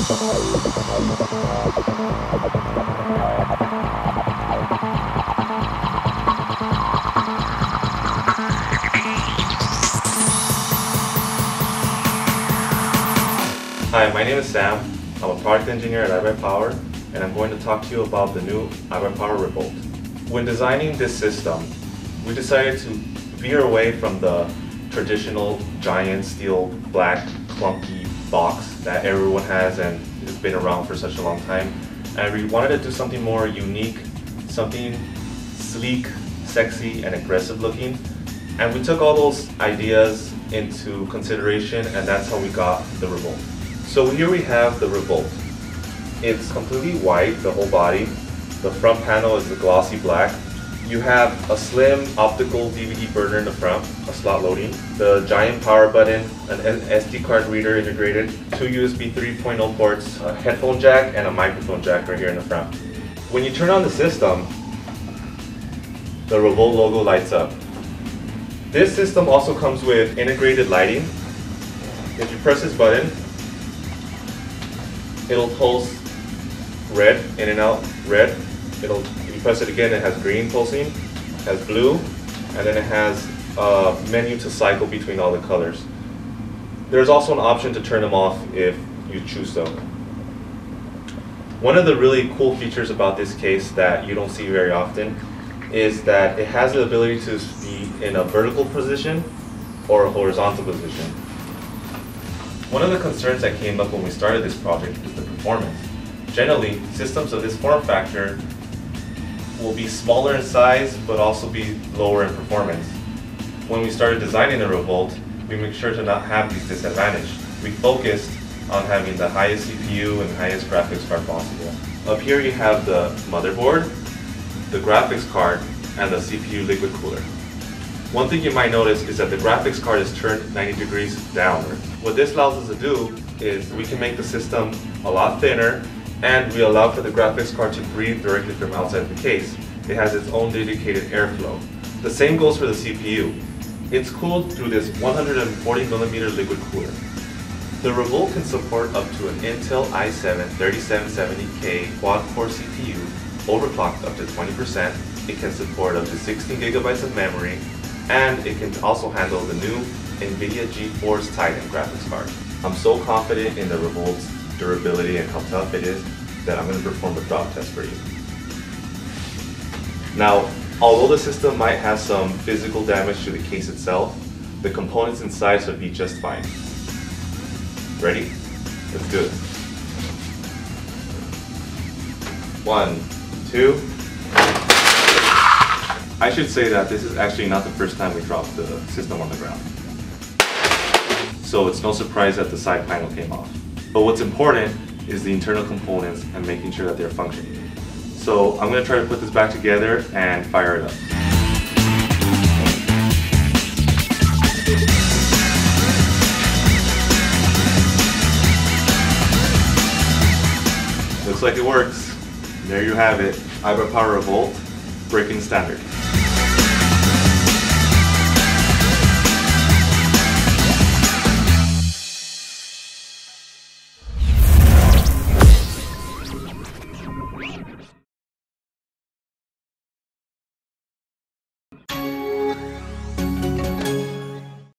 Hi, my name is Sam. I'm a product engineer at iBUYPOWER, and I'm going to talk to you about the new iBUYPOWER Revolt. When designing this system, we decided to veer away from the traditional giant steel black clunky box that everyone has and has been around for such a long time. And we wanted to do something more unique, something sleek, sexy, and aggressive looking. And we took all those ideas into consideration, and that's how we got the Revolt. So here we have the Revolt. It's completely white, the whole body. The front panel is the glossy black. You have a slim optical DVD burner in the front, a slot loading, the giant power button, an SD card reader integrated, two USB 3.0 ports, a headphone jack, and a microphone jack right here in the front. When you turn on the system, the Revolt logo lights up. This system also comes with integrated lighting. If you press this button, it'll pulse red, in and out, red. If you press it again, it has green pulsing, has blue, and then it has a menu to cycle between all the colors. There's also an option to turn them off if you choose so. One of the really cool features about this case that you don't see very often is that it has the ability to be in a vertical position or a horizontal position. One of the concerns that came up when we started this project is the performance. Generally, systems of this form factor will be smaller in size, but also be lower in performance. When we started designing the Revolt, we made sure to not have these disadvantages. We focused on having the highest CPU and highest graphics card possible. Up here you have the motherboard, the graphics card, and the CPU liquid cooler. One thing you might notice is that the graphics card is turned 90 degrees downward. What this allows us to do is we can make the system a lot thinner, and we allow for the graphics card to breathe directly from outside the case. It has its own dedicated airflow. The same goes for the CPU. It's cooled through this 140mm liquid cooler. The Revolt can support up to an Intel i7 3770K quad-core CPU, overclocked up to 20%. It can support up to 16 GB of memory, and it can also handle the new NVIDIA GeForce Titan graphics card. I'm so confident in the Revolt's durability and how tough it is that I'm going to perform a drop test for you. Now, although the system might have some physical damage to the case itself, the components inside should be just fine. Ready? Let's do it. 1, 2. I should say that this is actually not the first time we dropped the system on the ground. So it's no surprise that the side panel came off. But what's important is the internal components and making sure that they're functioning. So I'm going to try to put this back together and fire it up. Looks like it works. There you have it, iBUYPOWER Revolt, breaking standard.